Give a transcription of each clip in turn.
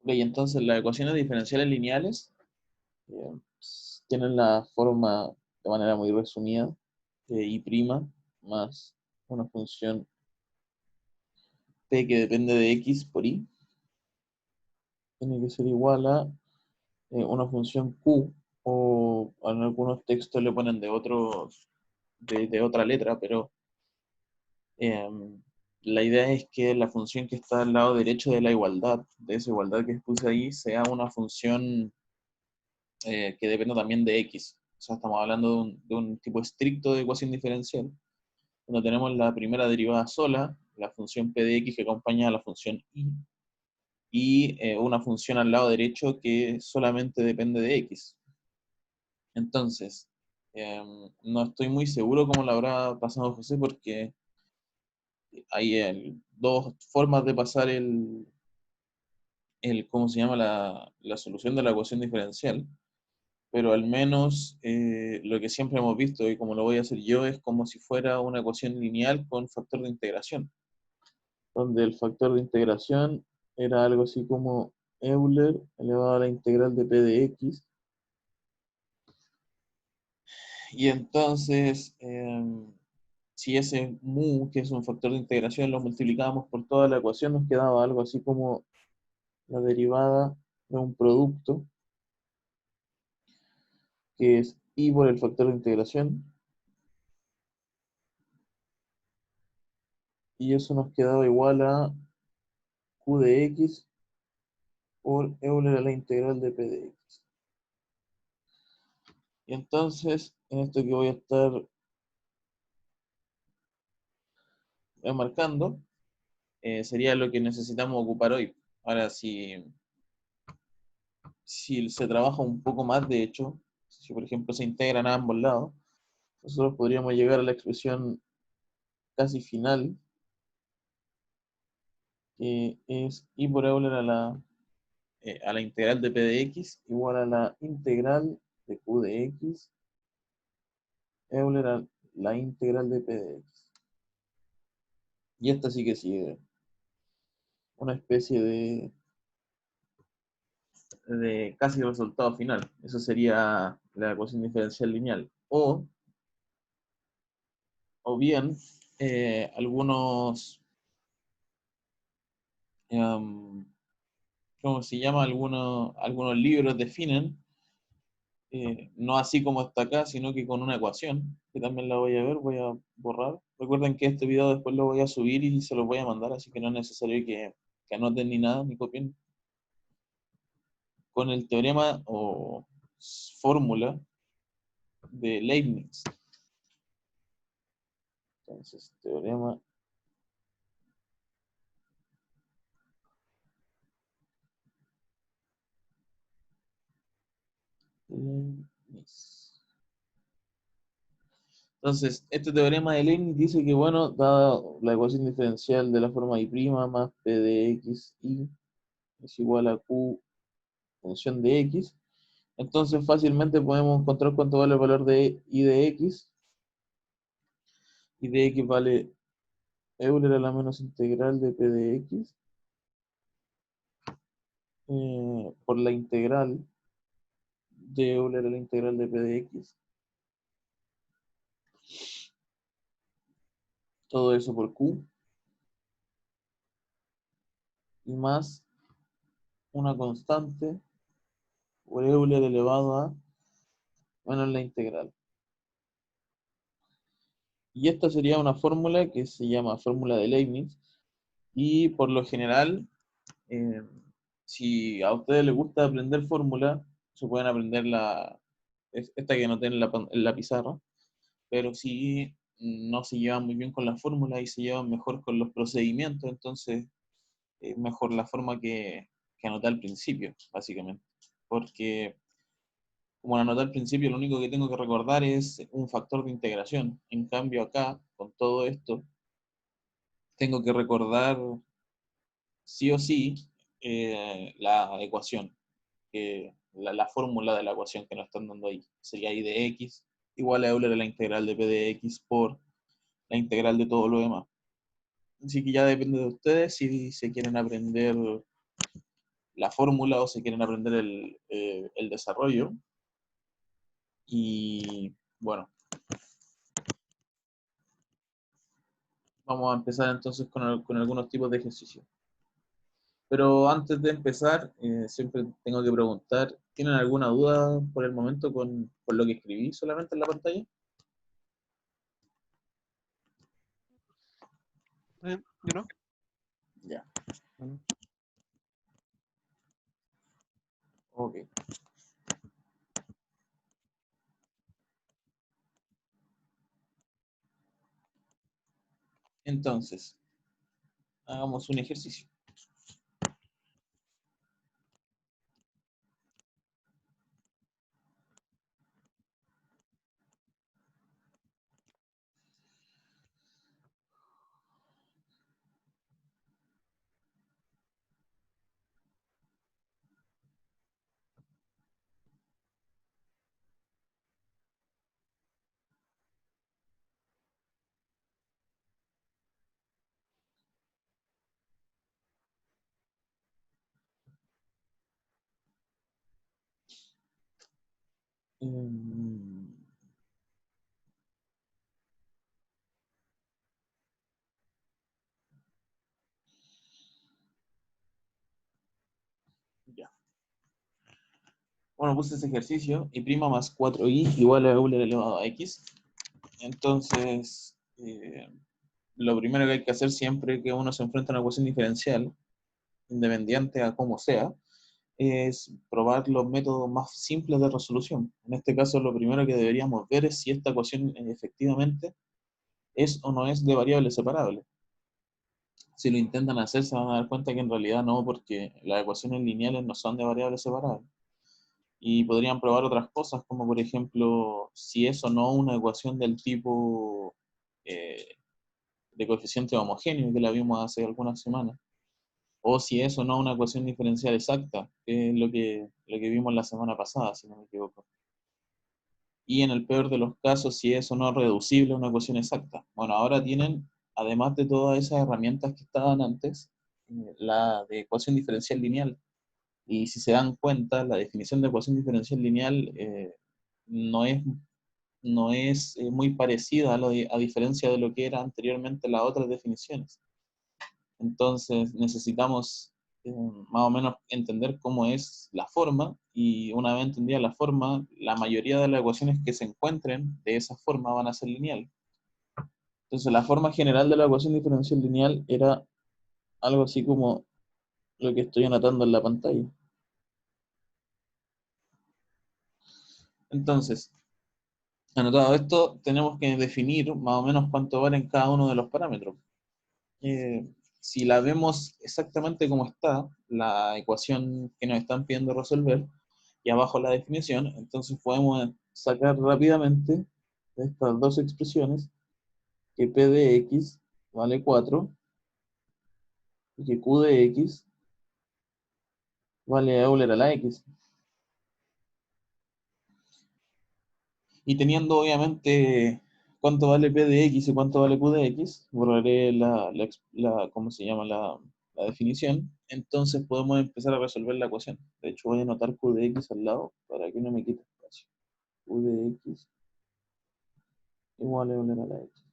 Ok, entonces las ecuaciones diferenciales lineales tienen la forma, de manera muy resumida, de y' más una función p que depende de x por y, tiene que ser igual a una función q, o en algunos textos le ponen de otra letra, pero la idea es que la función que está al lado derecho de la igualdad, de esa igualdad que puse ahí, sea una función que dependa también de x. O sea, estamos hablando de un tipo estricto de ecuación diferencial, donde tenemos la primera derivada sola, la función p de x que acompaña a la función y una función al lado derecho que solamente depende de x. Entonces, no estoy muy seguro cómo lo habrá pasado José, porque hay dos formas de pasar ¿cómo se llama? La solución de la ecuación diferencial, pero al menos lo que siempre hemos visto, y como lo voy a hacer yo, es como si fuera una ecuación lineal con factor de integración, donde el factor de integración era algo así como Euler elevado a la integral de p de x, y entonces, si ese mu, que es un factor de integración, lo multiplicábamos por toda la ecuación, nos quedaba algo así como la derivada de un producto, que es y por el factor de integración, y eso nos quedaba igual a q de x por Euler a la integral de p de x. Y entonces, en esto que voy a estar marcando, sería lo que necesitamos ocupar hoy. Ahora, si se trabaja un poco más, de hecho, si por ejemplo se integran a ambos lados, nosotros podríamos llegar a la expresión casi final, que es y por Euler a la integral de p de x igual a la integral de q de x, Euler a la integral de p de x. Y esta sí que sigue una especie de casi resultado final. Eso sería la ecuación diferencial lineal. O bien, algunos, um, ¿cómo se llama? Algunos libros definen, no así como está acá, sino que con una ecuación, que también la voy a ver, voy a borrar. Recuerden que este video después lo voy a subir y se los voy a mandar, así que no es necesario que anoten ni nada, ni copien. Con el teorema o fórmula de Leibniz. Entonces, teorema de Leibniz. Entonces, este teorema de Leibniz dice que, bueno, dada la ecuación diferencial de la forma y' más p de x y es igual a q función de x, entonces fácilmente podemos encontrar cuánto vale el valor de y de x. Y de x vale Euler a la menos integral de p de x por la integral de Euler a la integral de p de x. Todo eso por q. Y más una constante por Euler elevado a menos la integral. Y esta sería una fórmula que se llama fórmula de Leibniz. Y por lo general, eh, si a ustedes les gusta aprender fórmula, se pueden aprender esta que noté en la pizarra. Pero si no se llevan muy bien con la fórmula y se llevan mejor con los procedimientos, entonces es mejor la forma que anoté al principio, básicamente. Porque como la anoté al principio, lo único que tengo que recordar es un factor de integración. En cambio acá, con todo esto, tengo que recordar sí o sí la ecuación, la fórmula de la ecuación que nos están dando ahí. Sería I de x igual a Euler a la integral de p de x por la integral de todo lo demás. Así que ya depende de ustedes si se quieren aprender la fórmula o si quieren aprender el desarrollo. Y bueno, vamos a empezar entonces con algunos tipos de ejercicios. Pero antes de empezar, siempre tengo que preguntar, ¿tienen alguna duda por el momento con lo que escribí solamente en la pantalla? Yo no. Ya. Ok. Entonces, hagamos un ejercicio. Mm, ya. Bueno, puse ese ejercicio, y' más 4i igual a Euler elevado a x. Entonces, lo primero que hay que hacer siempre que uno se enfrenta a una ecuación diferencial, independiente a cómo sea, es probar los métodos más simples de resolución. En este caso, lo primero que deberíamos ver es si esta ecuación efectivamente es o no es de variables separables. Si lo intentan hacer, se van a dar cuenta que en realidad no, porque las ecuaciones lineales no son de variables separables. Y podrían probar otras cosas, como por ejemplo, si es o no una ecuación del tipo eh, de coeficiente homogéneo, que la vimos hace algunas semanas. O si es o no una ecuación diferencial exacta, que es lo que vimos la semana pasada, si no me equivoco. Y en el peor de los casos, si es o no reducible a una ecuación exacta. Bueno, ahora tienen, además de todas esas herramientas que estaban antes, la de ecuación diferencial lineal. Y si se dan cuenta, la definición de ecuación diferencial lineal no es, no es muy parecida a diferencia de lo que era anteriormente las otras definiciones. Entonces necesitamos más o menos entender cómo es la forma, y una vez entendida la forma, la mayoría de las ecuaciones que se encuentren de esa forma van a ser lineal. Entonces la forma general de la ecuación diferencial lineal era algo así como lo que estoy anotando en la pantalla. Entonces, anotado esto, tenemos que definir más o menos cuánto valen cada uno de los parámetros. Eh, si la vemos exactamente como está, la ecuación que nos están pidiendo resolver, y abajo la definición, entonces podemos sacar rápidamente de estas dos expresiones que P de X vale 4 y que Q de X vale Euler a la X. Y teniendo obviamente cuánto vale P de X y cuánto vale Q de X, borraré ¿cómo se llama? La definición. Entonces podemos empezar a resolver la ecuación. De hecho, voy a anotar Q de X al lado para que no me quite espacio. Q de X igual a Euler a la X.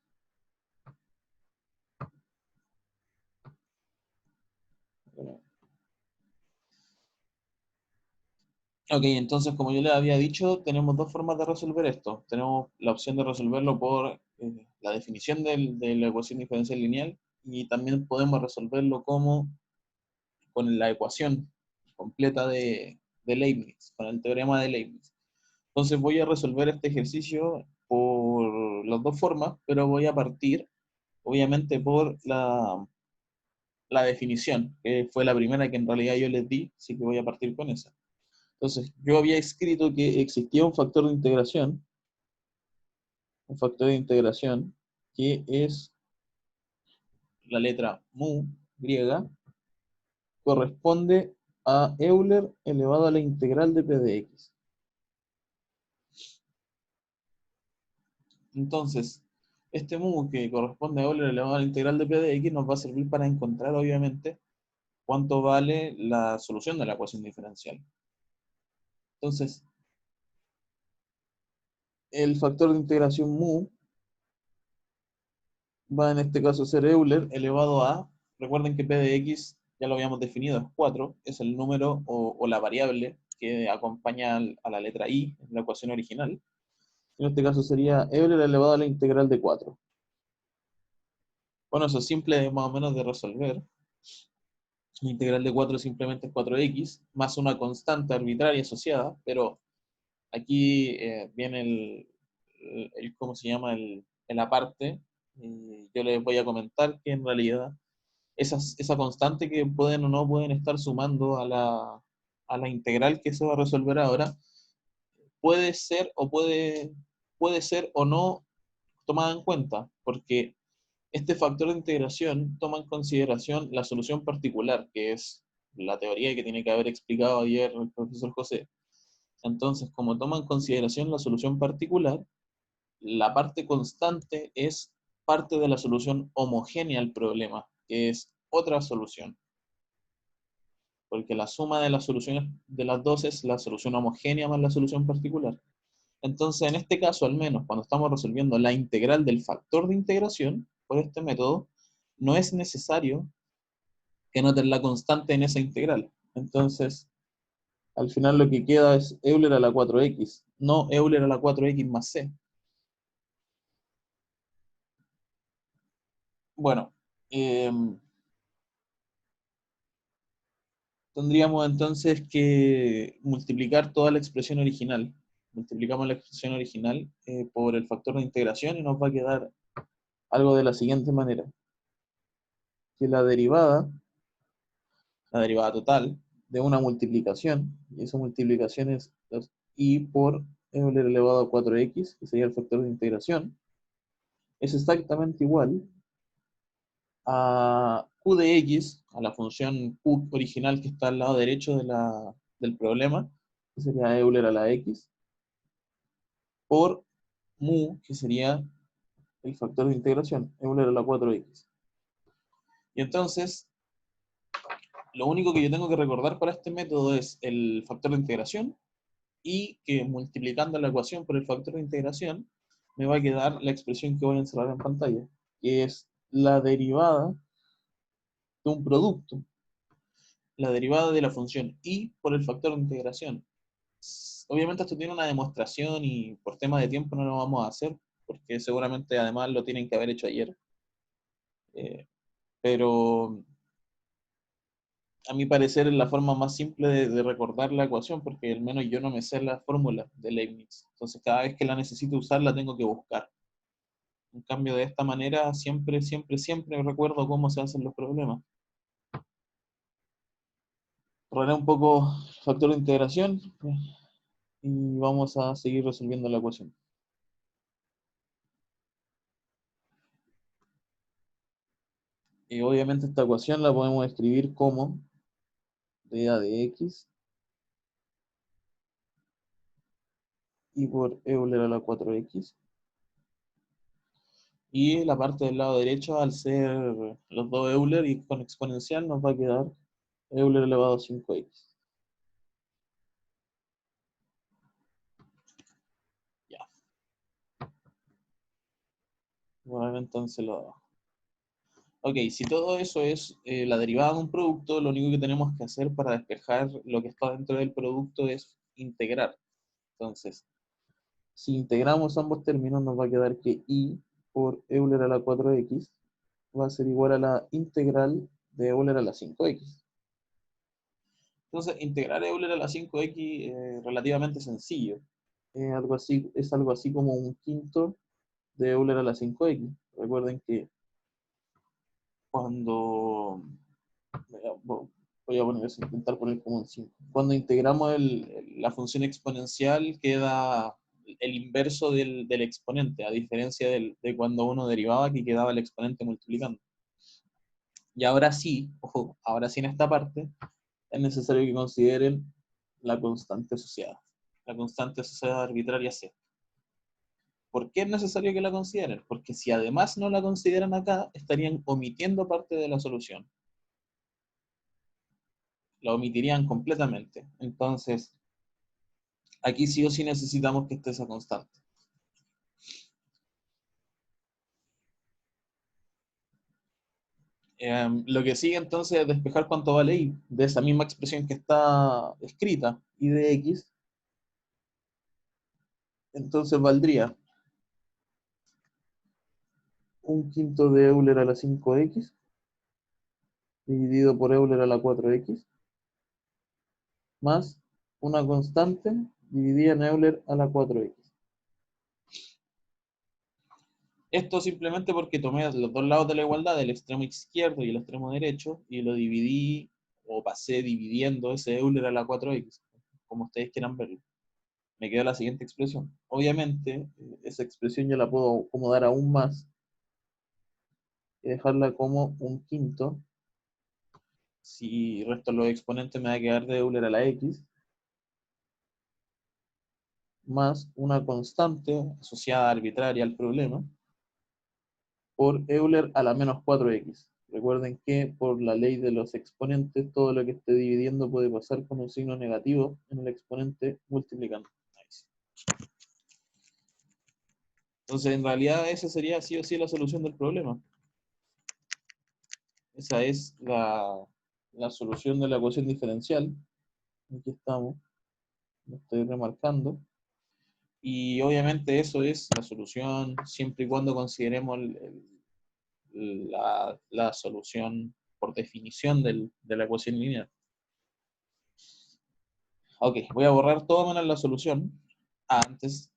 Ok, entonces como yo les había dicho, tenemos dos formas de resolver esto. Tenemos la opción de resolverlo por la definición de la ecuación diferencial lineal, y también podemos resolverlo como con la ecuación completa de Leibniz, con el teorema de Leibniz. Entonces voy a resolver este ejercicio por las dos formas, pero voy a partir obviamente por la definición, que fue la primera que en realidad yo les di, así que voy a partir con esa. Entonces, yo había escrito que existía un factor de integración que es la letra mu griega, corresponde a Euler elevado a la integral de P de X. Entonces, este mu que corresponde a Euler elevado a la integral de P de X nos va a servir para encontrar, obviamente, cuánto vale la solución de la ecuación diferencial. Entonces, el factor de integración mu va en este caso a ser Euler elevado a, recuerden que p de x ya lo habíamos definido, es 4, es el número o la variable que acompaña a la letra i en la ecuación original. En este caso sería Euler elevado a la integral de 4. Bueno, eso es simple más o menos de resolver. La integral de 4 simplemente es 4x, más una constante arbitraria asociada, pero aquí viene ¿cómo se llama? El aparte. Yo les voy a comentar que en realidad esa constante que pueden o no pueden estar sumando a la integral que se va a resolver ahora, puede ser puede ser o no tomada en cuenta, porque este factor de integración toma en consideración la solución particular, que es la teoría que tiene que haber explicado ayer el profesor José. Entonces, como toma en consideración la solución particular, la parte constante es parte de la solución homogénea al problema, que es otra solución, porque la suma de las soluciones de las dos es la solución homogénea más la solución particular. Entonces, en este caso, al menos, cuando estamos resolviendo la integral del factor de integración, por este método, no es necesario que noten la constante en esa integral. Entonces, al final lo que queda es Euler a la 4x, no Euler a la 4x más c. Bueno, eh, tendríamos entonces que multiplicar toda la expresión original. Multiplicamos la expresión original por el factor de integración y nos va a quedar algo de la siguiente manera, que la derivada total de una multiplicación, y esa multiplicación es i por Euler elevado a 4x, que sería el factor de integración, es exactamente igual a q de x, a la función q original que está al lado derecho del problema, que sería Euler a la x, por mu, que sería el factor de integración, Euler a la 4x. Y entonces, lo único que yo tengo que recordar para este método es el factor de integración, y que multiplicando la ecuación por el factor de integración, me va a quedar la expresión que voy a encerrar en pantalla, que es la derivada de un producto, la derivada de la función y por el factor de integración. Obviamente esto tiene una demostración y por tema de tiempo no lo vamos a hacer, porque seguramente además lo tienen que haber hecho ayer. Pero a mi parecer es la forma más simple de recordar la ecuación, porque al menos yo no me sé la fórmula de Leibniz. Entonces cada vez que la necesito usar la tengo que buscar. En cambio, de esta manera siempre, siempre, siempre recuerdo cómo se hacen los problemas. Probaré un poco el factor de integración y vamos a seguir resolviendo la ecuación. Y obviamente esta ecuación la podemos escribir como dA de x y por Euler a la 4x. Y la parte del lado derecho, al ser los dos Euler y con exponencial, nos va a quedar Euler elevado a 5x. Ya. Bueno, entonces lo... Ok, si todo eso es la derivada de un producto, lo único que tenemos que hacer para despejar lo que está dentro del producto es integrar. Entonces, si integramos ambos términos, nos va a quedar que i por Euler a la 4x va a ser igual a la integral de Euler a la 5x. Entonces, integrar Euler a la 5x es relativamente sencillo. Es algo así como un quinto de Euler a la 5x. Recuerden que cuando voy a poner eso, intentar poner como un 5. Cuando integramos la función exponencial queda el inverso del exponente, a diferencia de cuando uno derivaba que quedaba el exponente multiplicando. Y ahora sí, ojo, ahora sí en esta parte es necesario que consideren la constante asociada. La constante asociada arbitraria C. ¿Por qué es necesario que la consideren? Porque si además no la consideran acá, estarían omitiendo parte de la solución. la omitirían completamente. Entonces, aquí sí o sí necesitamos que esté esa constante. Lo que sigue entonces es despejar cuánto vale y de esa misma expresión que está escrita, y de x, entonces valdría un quinto de Euler a la 5x dividido por Euler a la 4x más una constante dividida en Euler a la 4x. Esto simplemente porque tomé los dos lados de la igualdad, el extremo izquierdo y el extremo derecho, y lo dividí o pasé dividiendo ese Euler a la 4x, como ustedes quieran verlo. Me queda la siguiente expresión. Obviamente, esa expresión yo la puedo acomodar aún más y dejarla como un quinto. Si resto los exponentes me va a quedar de Euler a la x, más una constante asociada arbitraria al problema, por Euler a la menos 4x. Recuerden que por la ley de los exponentes, todo lo que esté dividiendo puede pasar con un signo negativo en el exponente multiplicando. Entonces, en realidad, esa sería sí o sí la solución del problema. Esa es la solución de la ecuación diferencial. Aquí estamos, lo estoy remarcando. Y obviamente eso es la solución siempre y cuando consideremos la solución por definición de la ecuación lineal. Ok, voy a borrar todo menos la solución. Antes,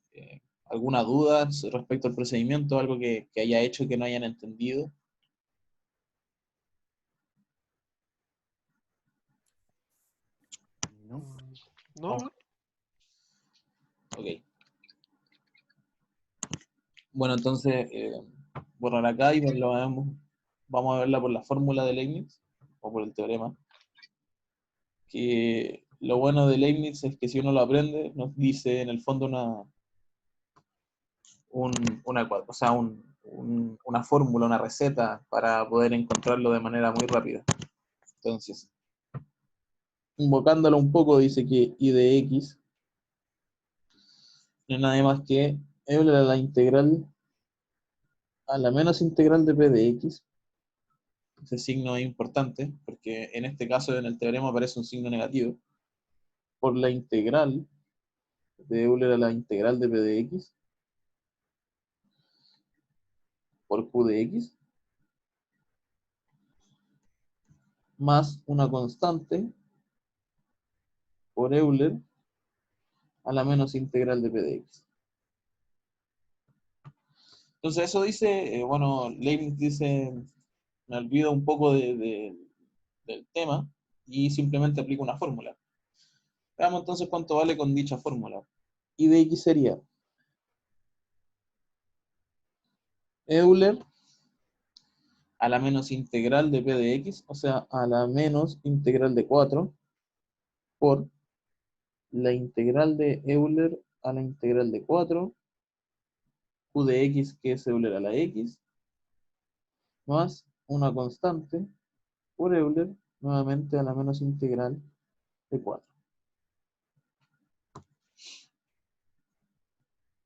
¿alguna duda respecto al procedimiento? ¿Algo que haya hecho que no hayan entendido? ¿No? No, Oh, no. ok. Bueno, entonces, borrar acá y vamos a verla por la fórmula de Leibniz, o por el teorema. Que lo bueno de Leibniz es que si uno lo aprende, nos dice en el fondo o sea, una fórmula, una receta para poder encontrarlo de manera muy rápida. Entonces, invocándolo un poco, dice que y de x no es nada más que Euler a la integral a la menos integral de p de x. Ese signo es importante porque en este caso en el teorema aparece un signo negativo por la integral de Euler a la integral de p de x por q de x más una constante por Euler a la menos integral de p de x. Entonces eso dice, bueno, Leibniz dice, me olvido un poco del tema y simplemente aplico una fórmula. Veamos entonces cuánto vale con dicha fórmula. Y de x sería Euler a la menos integral de p de x, o sea, a la menos integral de 4, por la integral de Euler a la integral de 4, q de x, que es Euler a la x, más una constante por Euler, nuevamente a la menos integral de 4.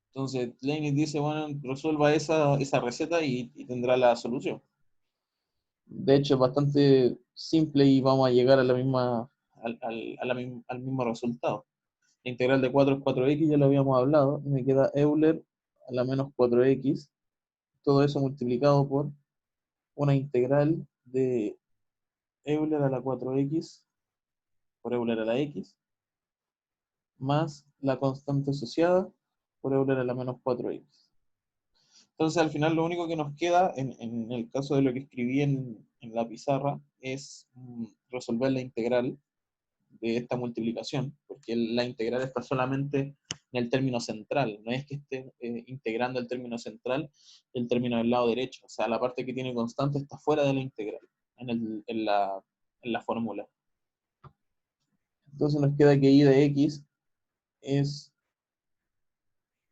Entonces, Leibniz dice, bueno, resuelva esa receta y tendrá la solución. De hecho, es bastante simple y vamos a llegar a la misma, al mismo resultado. La integral de 4 es 4x, ya lo habíamos hablado, y me queda Euler a la menos 4x, todo eso multiplicado por una integral de Euler a la 4x por Euler a la x, más la constante asociada por Euler a la menos 4x. Entonces, al final, lo único que nos queda, en el caso de lo que escribí en la pizarra, es resolver la integral de esta multiplicación, porque la integral está solamente en el término central, no es que esté integrando el término central y el término del lado derecho, o sea, la parte que tiene constante está fuera de la integral, en la fórmula. Entonces nos queda que y de x es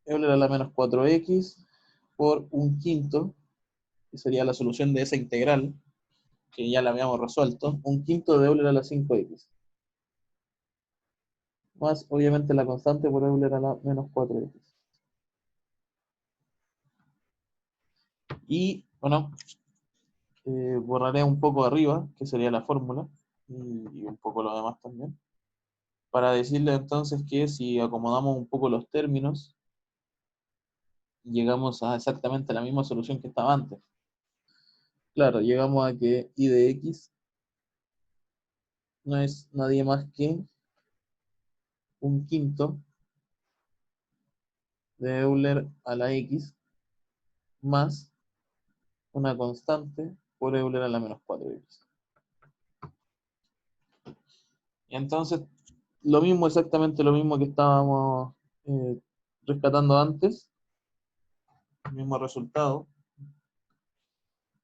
Euler a la menos 4x por un quinto, que sería la solución de esa integral, que ya la habíamos resuelto, un quinto de Euler a la 5x. más obviamente la constante por Euler a la menos 4x. Y, bueno, borraré un poco arriba, que sería la fórmula, y un poco lo demás también, para decirle entonces que si acomodamos un poco los términos, llegamos a exactamente la misma solución que estaba antes. Claro, llegamos a que I de X no es nadie más que un quinto de Euler a la X más una constante por Euler a la menos 4x. Y entonces, lo mismo, exactamente lo mismo que estábamos eh, rescatando antes, el mismo resultado,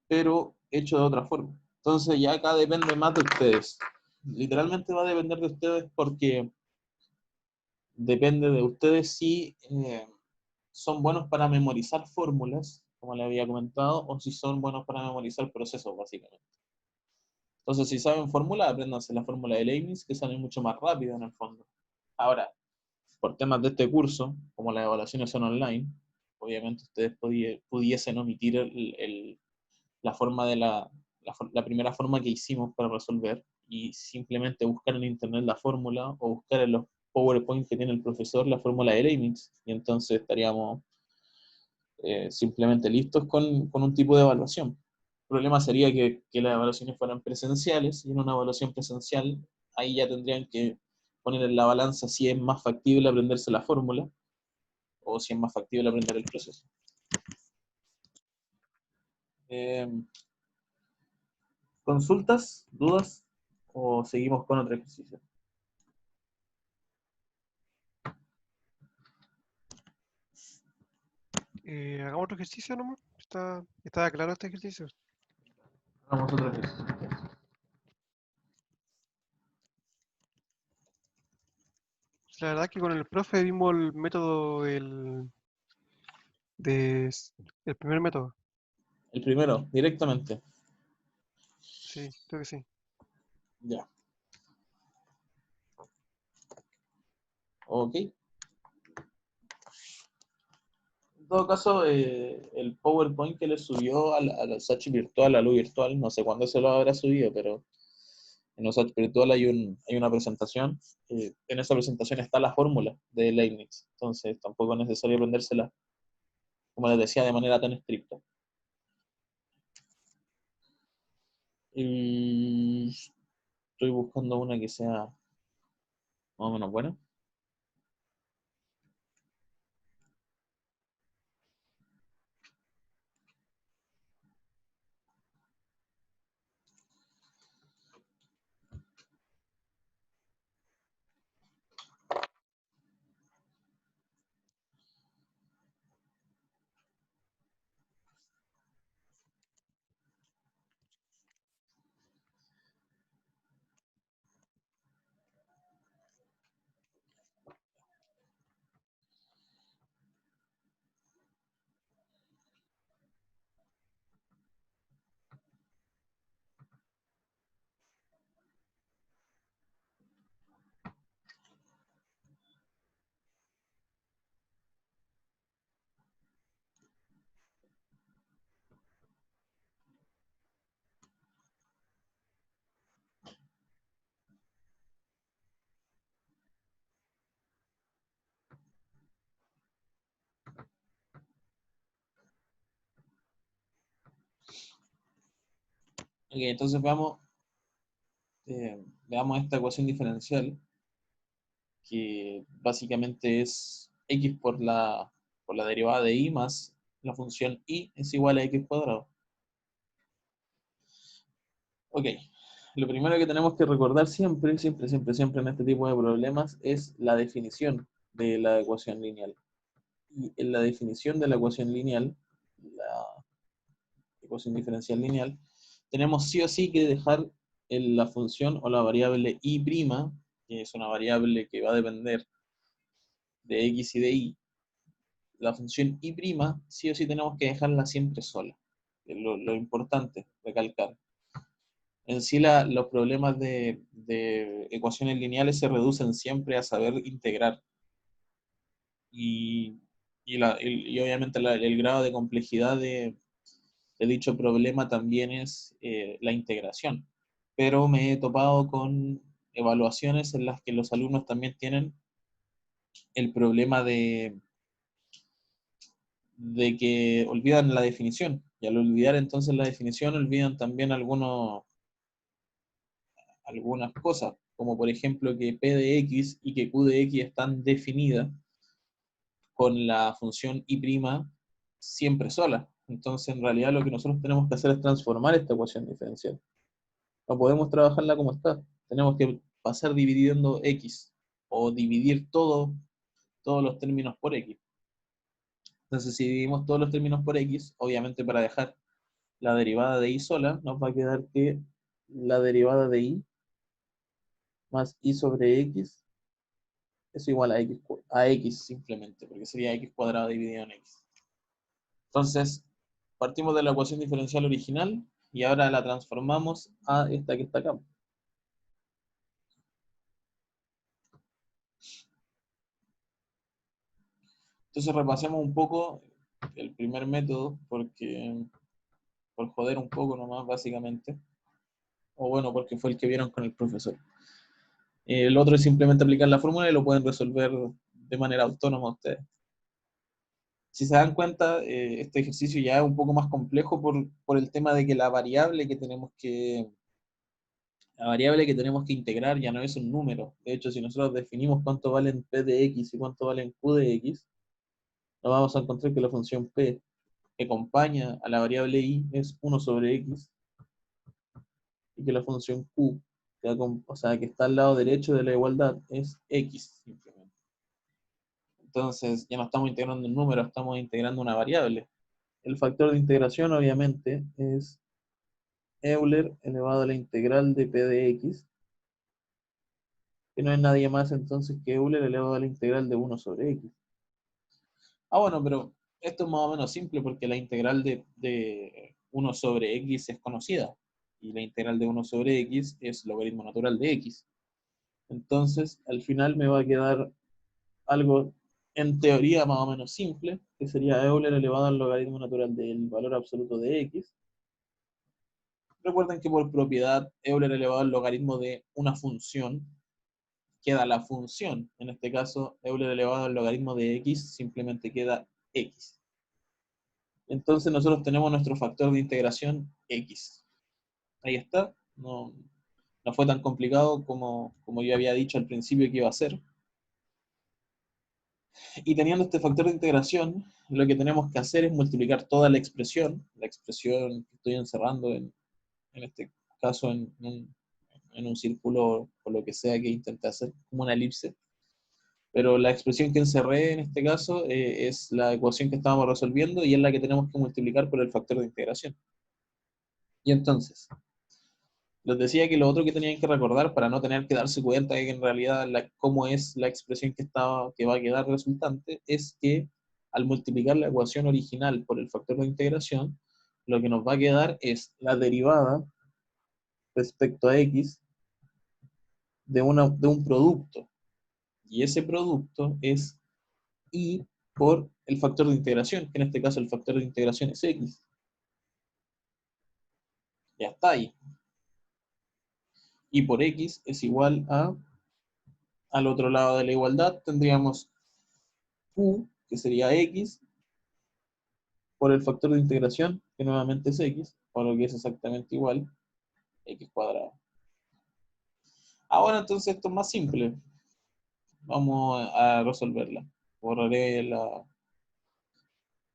pero hecho de otra forma. Entonces, ya acá depende más de ustedes. Literalmente va a depender de ustedes porque depende de ustedes si son buenos para memorizar fórmulas, como les había comentado, o si son buenos para memorizar procesos, básicamente. Entonces, si saben fórmula, apréndanse la fórmula de Leibniz, que sale mucho más rápido en el fondo. Ahora, por temas de este curso, como las evaluaciones son online, obviamente ustedes pudiesen omitir la forma de la primera forma que hicimos para resolver y simplemente buscar en internet la fórmula o buscar en los PowerPoint que tiene el profesor la fórmula de Leibniz y entonces estaríamos simplemente listos con un tipo de evaluación. El problema sería que las evaluaciones fueran presenciales y en una evaluación presencial ahí ya tendrían que poner en la balanza si es más factible aprenderse la fórmula o si es más factible aprender el proceso. Eh, ¿Consultas? ¿Dudas? ¿O seguimos con otro ejercicio? Hagamos otro ejercicio nomás. Está claro este ejercicio. Hagamos otro ejercicio. La verdad que con el profe vimos el método de, el primer método. El primero, directamente. Sí, creo que sí. Ya. Ok. En todo caso, el PowerPoint que le subió a la Sachi virtual, a lo virtual, no sé cuándo se lo habrá subido, pero en los Sachi virtual hay una presentación. En esa presentación está la fórmula de Leibniz. Entonces, tampoco es necesario aprendérsela, como les decía, de manera tan estricta. Y estoy buscando una que sea más o menos buena. Ok, entonces veamos esta ecuación diferencial, que básicamente es x por la derivada de y más la función y es igual a x cuadrado. Ok, lo primero que tenemos que recordar siempre en este tipo de problemas es la definición de la ecuación lineal. Y en la definición de la ecuación lineal, la ecuación diferencial lineal, tenemos sí o sí que dejar la función o la variable y', que es una variable que va a depender de x y de y, la función y', sí o sí tenemos que dejarla siempre sola. Es lo importante, recalcar. En sí los problemas de ecuaciones lineales se reducen siempre a saber integrar. Y, y obviamente el grado de complejidad de dicho problema también es la integración. Pero me he topado con evaluaciones en las que los alumnos también tienen el problema de que olvidan la definición. Y al olvidar entonces la definición, olvidan también algunas cosas, como por ejemplo que P de X y que Q de X están definidas con la función Y' siempre sola. Entonces, en realidad lo que nosotros tenemos que hacer es transformar esta ecuación diferencial. No podemos trabajarla como está. Tenemos que pasar dividiendo X o dividir todos los términos por X. Entonces, si dividimos todos los términos por X, obviamente para dejar la derivada de Y sola, nos va a quedar que la derivada de Y más Y sobre X es igual a X simplemente, porque sería X cuadrado dividido en X. Entonces, partimos de la ecuación diferencial original y ahora la transformamos a esta que está acá. Entonces repasemos un poco el primer método, por joder un poco nomás, básicamente. O bueno, porque fue el que vieron con el profesor. El otro es simplemente aplicar la fórmula y lo pueden resolver de manera autónoma ustedes. Si se dan cuenta, este ejercicio ya es un poco más complejo por el tema de que la variable que tenemos que integrar ya no es un número. De hecho, si nosotros definimos cuánto valen p de x y cuánto valen q de x, nos vamos a encontrar que la función p que acompaña a la variable y es 1 sobre x y que la función q, o sea, que está al lado derecho de la igualdad, es x simplemente. Entonces, ya no estamos integrando un número, estamos integrando una variable. El factor de integración, obviamente, es Euler elevado a la integral de p de x, que no es nadie más entonces que Euler elevado a la integral de 1 sobre x. Ah, bueno, pero esto es más o menos simple porque la integral de 1 sobre x es conocida y la integral de 1 sobre x es logaritmo natural de x. Entonces, al final me va a quedar algo en teoría más o menos simple, que sería Euler elevado al logaritmo natural del valor absoluto de x. Recuerden que por propiedad Euler elevado al logaritmo de una función queda la función. En este caso, Euler elevado al logaritmo de x simplemente queda x. Entonces nosotros tenemos nuestro factor de integración x. Ahí está. No fue tan complicado como yo había dicho al principio que iba a ser. Y teniendo este factor de integración, lo que tenemos que hacer es multiplicar toda la expresión que estoy encerrando en este caso en un círculo o lo que sea que intenté hacer, como una elipse. Pero la expresión que encerré en este caso es la ecuación que estábamos resolviendo y es la que tenemos que multiplicar por el factor de integración. Y entonces, les decía que lo otro que tenían que recordar para no tener que darse cuenta de que en realidad cómo es la expresión que va a quedar resultante es que al multiplicar la ecuación original por el factor de integración, lo que nos va a quedar es la derivada respecto a x de un producto. Y ese producto es y por el factor de integración, que en este caso el factor de integración es x. Ya está ahí. Y por x es igual al otro lado de la igualdad, tendríamos q, que sería x, por el factor de integración, que nuevamente es x, por lo que es exactamente igual, x cuadrado. Ahora entonces esto es más simple. Vamos a resolverla. Borraré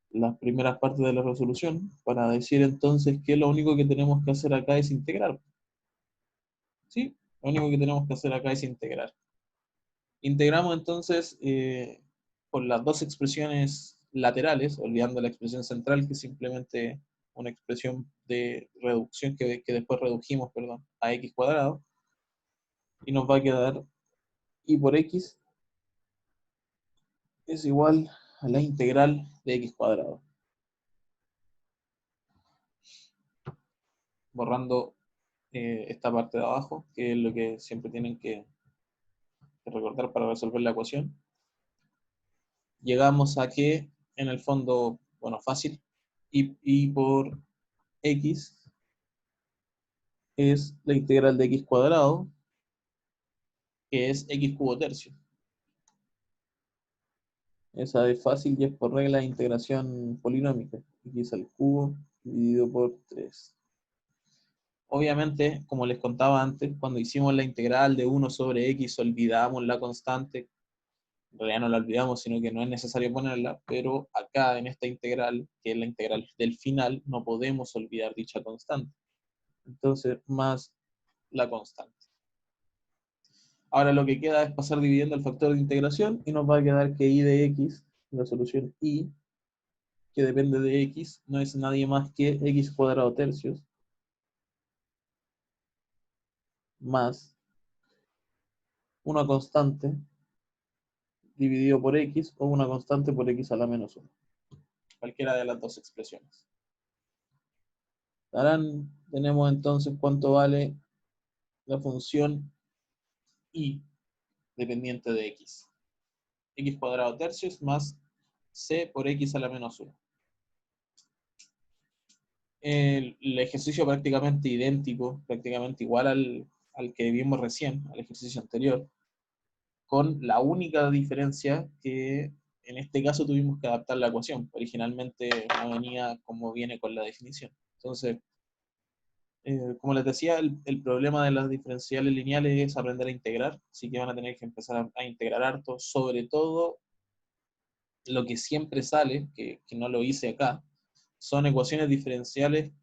las primeras partes de la resolución para decir entonces que lo único que tenemos que hacer acá es integrar. ¿Sí? Lo único que tenemos que hacer acá es integrar. Integramos entonces por las dos expresiones laterales, olvidando la expresión central, que es simplemente una expresión de reducción que después redujimos, perdón, a x cuadrado, y nos va a quedar y por x es igual a la integral de x cuadrado. Borrando esta parte de abajo, que es lo que siempre tienen que recordar para resolver la ecuación. Llegamos a que, en el fondo, bueno, fácil, y por x es la integral de x cuadrado, que es x cubo tercio. Esa es fácil y es por regla de integración polinómica. X al cubo dividido por 3. Obviamente, como les contaba antes, cuando hicimos la integral de 1 sobre x, olvidamos la constante. En realidad no la olvidamos, sino que no es necesario ponerla, pero acá en esta integral, que es la integral del final, no podemos olvidar dicha constante. Entonces, más la constante. Ahora lo que queda es pasar dividiendo el factor de integración y nos va a quedar que y de x, la solución y, que depende de x, no es nadie más que x cuadrado tercios más una constante dividido por x o una constante por x a la menos 1. Cualquiera de las dos expresiones. Tenemos entonces cuánto vale la función y dependiente de x. X cuadrado tercios más c por x a la menos 1. El ejercicio prácticamente idéntico, prácticamente igual al que vimos recién, al ejercicio anterior, con la única diferencia que en este caso tuvimos que adaptar la ecuación. Originalmente no venía como viene con la definición. Entonces, como les decía, el problema de las diferenciales lineales es aprender a integrar, así que van a tener que empezar a integrar harto, sobre todo lo que siempre sale, que no lo hice acá, son ecuaciones diferenciales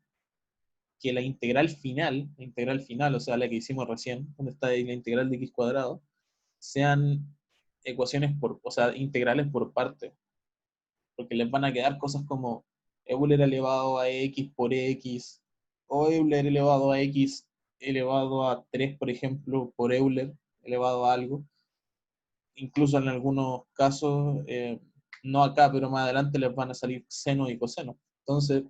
que la integral final, o sea, la que hicimos recién, donde está la integral de x cuadrado, sean ecuaciones o sea, integrales por parte, porque les van a quedar cosas como Euler elevado a x por x, o Euler elevado a x elevado a 3, por ejemplo, por Euler elevado a algo. Incluso en algunos casos, no acá, pero más adelante les van a salir seno y coseno. Entonces,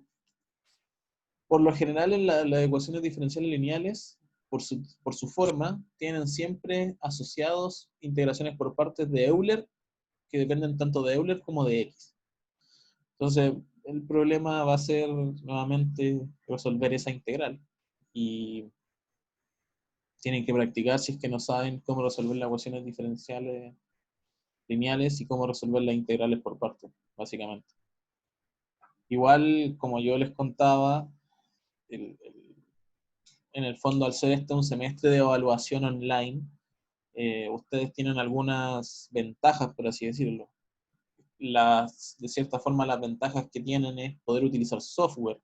por lo general en las ecuaciones diferenciales lineales, por su forma, tienen siempre asociados integraciones por partes de Euler, que dependen tanto de Euler como de x. Entonces, el problema va a ser nuevamente resolver esa integral. Y tienen que practicar si es que no saben cómo resolver las ecuaciones diferenciales lineales y cómo resolver las integrales por partes, básicamente. Igual, como yo les contaba, en el fondo, al ser este un semestre de evaluación online, ustedes tienen algunas ventajas, por así decirlo. De cierta forma, las ventajas que tienen es poder utilizar software.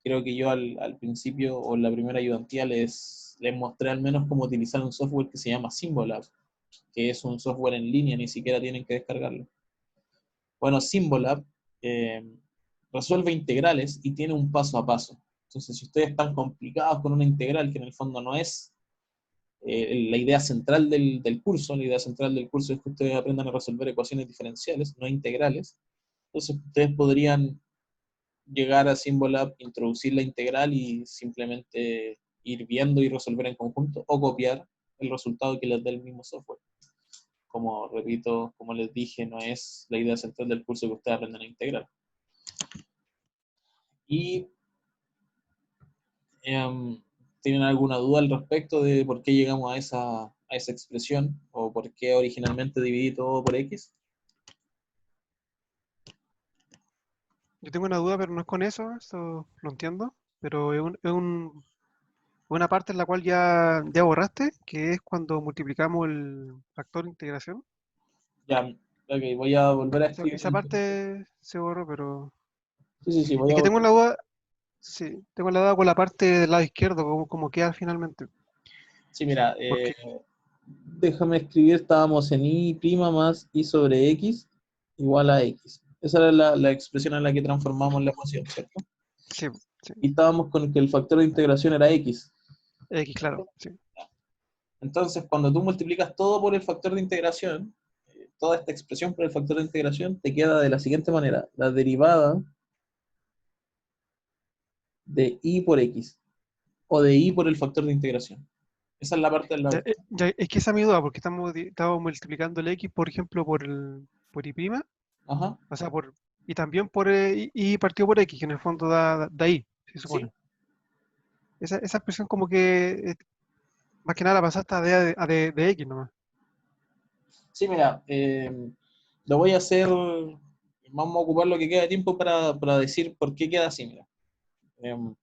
Creo que yo al principio, o en la primera ayudantía, les mostré al menos cómo utilizar un software que se llama Symbolab, que es un software en línea, ni siquiera tienen que descargarlo. Bueno, Symbolab resuelve integrales y tiene un paso a paso. Entonces, si ustedes están complicados con una integral que en el fondo no es la idea central del curso, la idea central del curso es que ustedes aprendan a resolver ecuaciones diferenciales, no integrales, entonces ustedes podrían llegar a Symbolab, introducir la integral y simplemente ir viendo y resolver en conjunto, o copiar el resultado que les dé el mismo software. Como repito, como les dije, no es la idea central del curso que ustedes aprendan a integrar. Y ¿tienen alguna duda al respecto de por qué llegamos a esa expresión? ¿O por qué originalmente dividí todo por x? Yo tengo una duda, pero no es con eso lo entiendo, pero una parte en la cual ya borraste, que es cuando multiplicamos el factor de integración. Ya, ok, voy a volver a escribir Esa entonces. parte se borró, pero... Sí, sí, sí, voy Es a que tengo volver. la duda, sí, tengo la duda con la parte del lado izquierdo, cómo queda finalmente. Sí, mira, Porque, déjame escribir, estábamos en y' más y sobre x igual a x. Esa era la expresión en la que transformamos la ecuación, ¿cierto? sí, sí, Y estábamos con que el factor de integración era x. X, claro, sí. Entonces, cuando tú multiplicas todo por el factor de integración, toda esta expresión por el factor de integración, te queda de la siguiente manera. La derivada de y por x. o de y por el factor de integración. Esa es la parte del Ya, lado. es que esa es mi duda, porque estamos multiplicando el x, por ejemplo, por y prima, Ajá, o sea, y también por y partido por x, que en el fondo da y, se supone. sí. Esa expresión como que, más que nada la pasaste a de x nomás. Sí, mira, lo voy a hacer, vamos a ocupar lo que queda de tiempo para decir por qué queda así, mira. Em,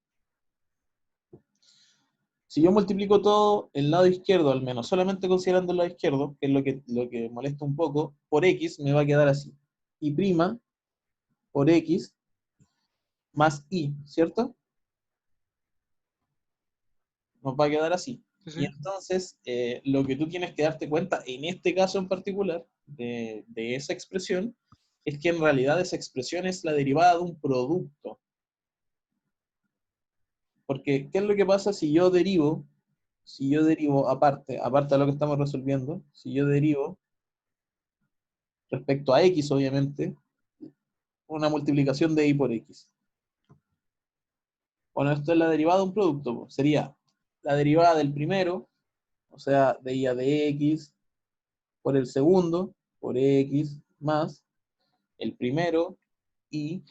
si yo multiplico todo el lado izquierdo, al menos, solamente considerando el lado izquierdo, que es lo que molesta un poco, por x me va a quedar así. Y prima por x más y, ¿cierto? Nos va a quedar así. Sí, Y sí. entonces, lo que tú tienes que darte cuenta, en este caso en particular, de esa expresión, es que en realidad esa expresión es la derivada de un producto. Porque, ¿qué es lo que pasa si yo derivo aparte de lo que estamos resolviendo, si yo derivo respecto a x, obviamente, una multiplicación de y por x? Bueno, esto es la derivada de un producto, pues. Sería la derivada del primero, o sea, de y a de x, por el segundo, por x, más el primero, y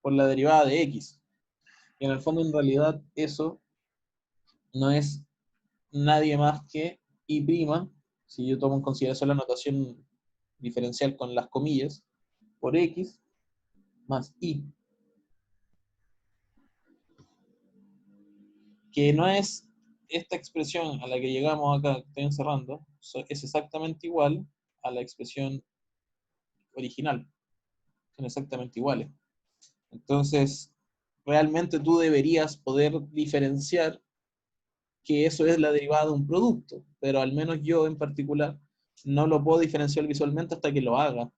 por la derivada de x. Y en el fondo, en realidad, eso no es nadie más que y', si yo tomo en consideración la notación diferencial con las comillas, por x más y, que no es esta expresión a la que llegamos acá, que estoy encerrando, es exactamente igual a la expresión original, son exactamente iguales. Entonces, realmente tú deberías poder diferenciar que eso es la derivada de un producto, pero al menos yo en particular no lo puedo diferenciar visualmente hasta que lo haga.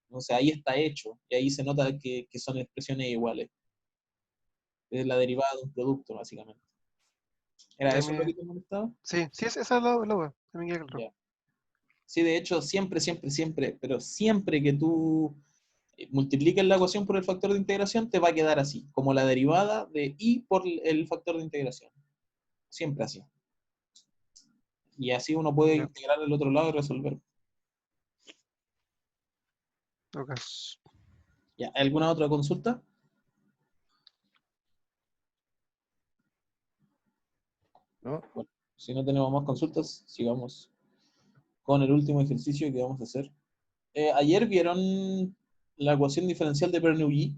O sea, ahí está hecho, y ahí se nota que son expresiones iguales. Es la derivada de un producto, básicamente. ¿Era Ya eso lo que te molestaba? sí, sí, esa es la duda, también queda claro. Ya. Sí, de hecho, siempre, siempre, siempre, pero siempre que tú multipliques la ecuación por el factor de integración, te va a quedar así, como la derivada de y por el factor de integración. Siempre así. Y así uno puede Ya, integrar el otro lado y resolver. ok. ¿Ya? ¿Alguna otra consulta? ¿No? Bueno, si no tenemos más consultas, sigamos con el último ejercicio que vamos a hacer. Ayer vieron la ecuación diferencial de Bernoulli.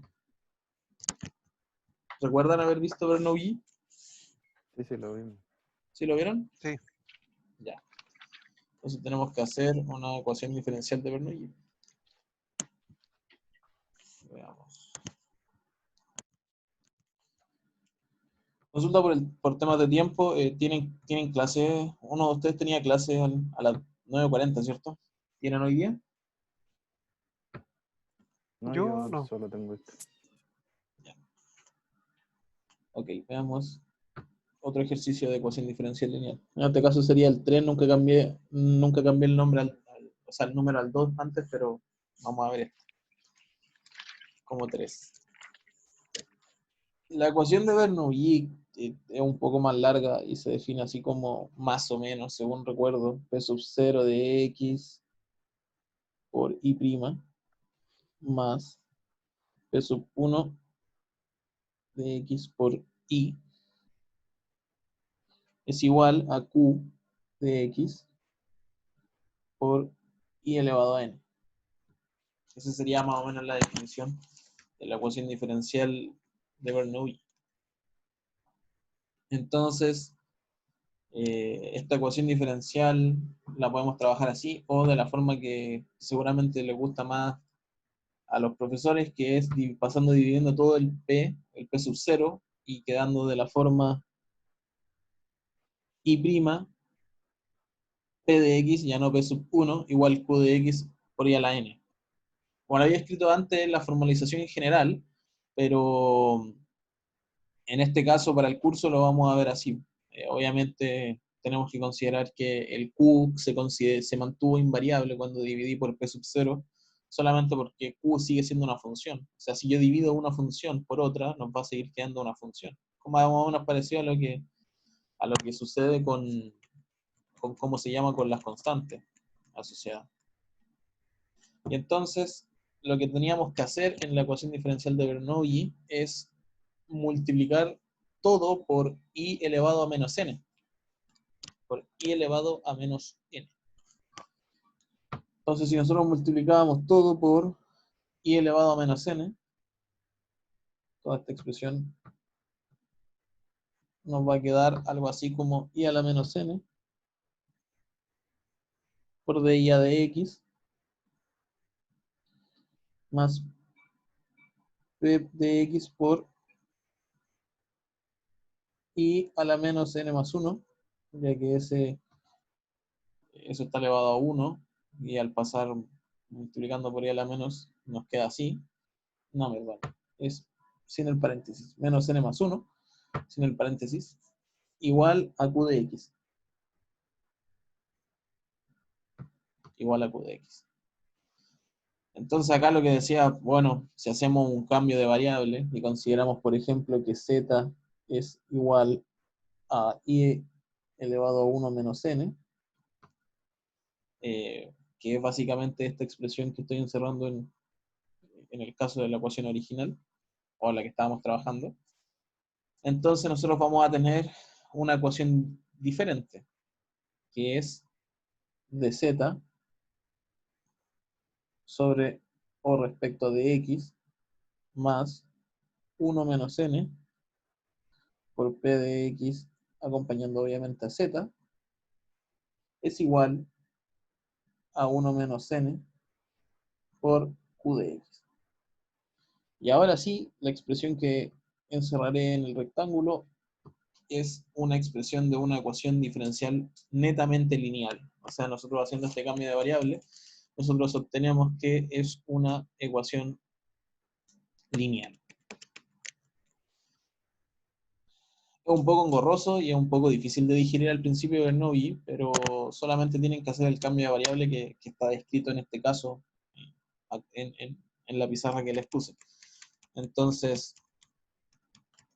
¿Recuerdan haber visto Bernoulli? Sí, sí, lo vimos. ¿Sí lo vieron? Sí, Ya. Entonces tenemos que hacer una ecuación diferencial de Bernoulli. Veamos. Consulta por temas de tiempo. ¿Tienen clase? Uno de ustedes tenía clase a las 9:40, ¿cierto? ¿Tienen hoy día? No, yo yo no. solo tengo esto. Ya. Ok, veamos otro ejercicio de ecuación diferencial lineal. En este caso sería el 3, nunca cambié el nombre, o sea, el número al 2 antes, pero vamos a ver esto, como 3. La ecuación de Bernoulli es un poco más larga y se define así como más o menos, según recuerdo, p sub 0 de x por y' más p sub 1 de x por y es igual a q de x por y elevado a n. Esa sería más o menos la definición de la ecuación diferencial de Bernoulli. Entonces, esta ecuación diferencial la podemos trabajar así o de la forma que seguramente les gusta más a los profesores, que es pasando dividiendo todo el p sub 0 y quedando de la forma y' p de x, ya no p sub 1, igual q de x por y a la n. Como lo había escrito antes, la formalización en general, pero en este caso para el curso lo vamos a ver así. Obviamente tenemos que considerar que el q se mantuvo invariable cuando dividí por p sub 0, solamente porque q sigue siendo una función. O sea, si yo divido una función por otra, nos va a seguir quedando una función. Como más o menos parecido a lo que a lo que sucede con cómo se llama con las constantes asociadas. Y entonces, lo que teníamos que hacer en la ecuación diferencial de Bernoulli es multiplicar todo por i elevado a menos n. Por i elevado a menos n. Entonces, si nosotros multiplicábamos todo por i elevado a menos n, toda esta expresión nos va a quedar algo así como i a la menos n por di a de x más p de x por i a la menos n más 1, ya que eso está elevado a 1, y al pasar multiplicando por i a la menos nos queda así. No, perdón, es sin el paréntesis, menos n más 1, sin el paréntesis, igual a q de x. Igual a q de x. Entonces acá lo que decía, bueno, si hacemos un cambio de variable y consideramos, por ejemplo, que z es igual a i elevado a 1 menos n, que es básicamente esta expresión que estoy encerrando en el caso de la ecuación original, o la que estábamos trabajando, entonces nosotros vamos a tener una ecuación diferente, que es dz sobre o respecto de x más 1 menos n por p de x, acompañando obviamente a z, es igual a 1 menos n por q de x. Y ahora sí, la expresión que encerraré en el rectángulo es una expresión de una ecuación diferencial netamente lineal. O sea, nosotros haciendo este cambio de variable, nosotros obtenemos que es una ecuación lineal. Es un poco engorroso y es un poco difícil de digerir al principio de Bernoulli, pero solamente tienen que hacer el cambio de variable que está descrito en este caso en la pizarra que les puse. Entonces,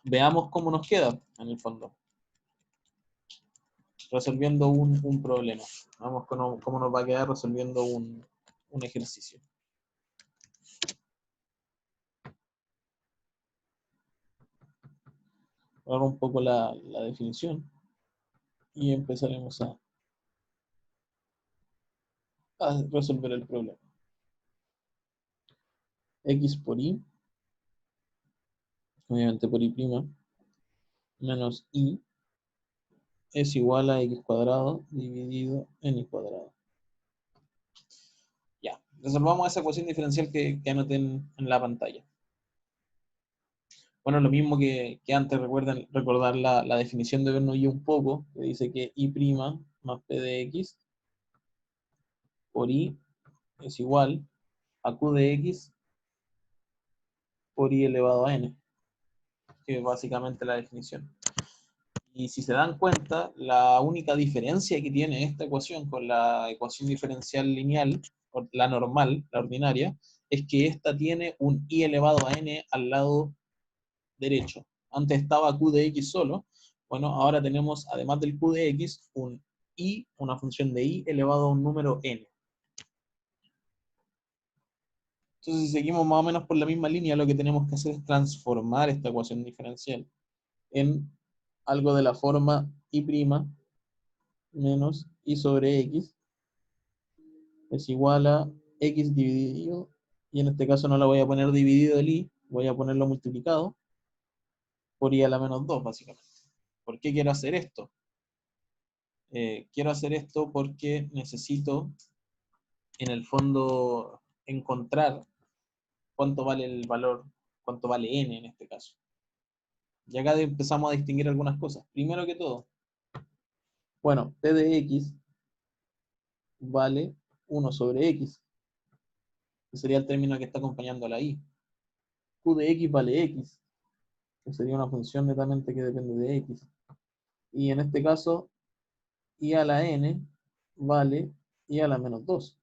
veamos cómo nos queda en el fondo, resolviendo un problema. Vamos cómo nos va a quedar resolviendo un ejercicio. Ahora un poco la definición y empezaremos a resolver el problema. X por y, obviamente por y', menos y es igual a x cuadrado dividido en y cuadrado. Ya, resolvamos esa ecuación diferencial que anoté en la pantalla. Bueno, lo mismo que antes, recuerden recordar la definición de Bernoulli un poco, que dice que y' más p de x por y es igual a q de x por y elevado a n, que es básicamente la definición. Y si se dan cuenta, la única diferencia que tiene esta ecuación con la ecuación diferencial lineal, o la normal, la ordinaria, es que esta tiene un i elevado a n al lado derecho. Antes estaba q de x solo. Bueno, ahora tenemos, además del q de x, un i, una función de i elevado a un número n. Entonces, si seguimos más o menos por la misma línea, lo que tenemos que hacer es transformar esta ecuación diferencial en algo de la forma i' menos i sobre x es igual a x dividido, y en este caso no la voy a poner dividido el i, voy a ponerlo multiplicado por i a la menos 2, básicamente. ¿Por qué quiero hacer esto? Quiero hacer esto porque necesito, en el fondo, encontrar cuánto vale el valor, cuánto vale n en este caso. Y acá empezamos a distinguir algunas cosas. Primero que todo, bueno, p de x vale 1 sobre x, que sería el término que está acompañando a la i. Q de x vale x, que sería una función netamente que depende de x. Y en este caso, i a la n vale i a la menos 2,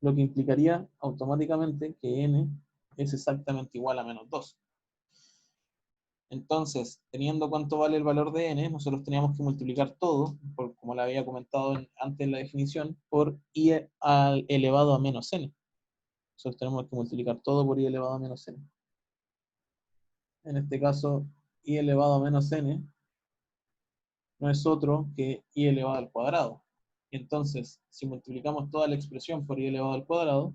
lo que implicaría automáticamente que n es exactamente igual a menos 2. Entonces, teniendo cuánto vale el valor de n, nosotros teníamos que multiplicar todo, como le había comentado antes en la definición, por i al elevado a menos n. Nosotros tenemos que multiplicar todo por i elevado a menos n. En este caso, i elevado a menos n no es otro que i elevado al cuadrado. Entonces, si multiplicamos toda la expresión por i elevado al cuadrado,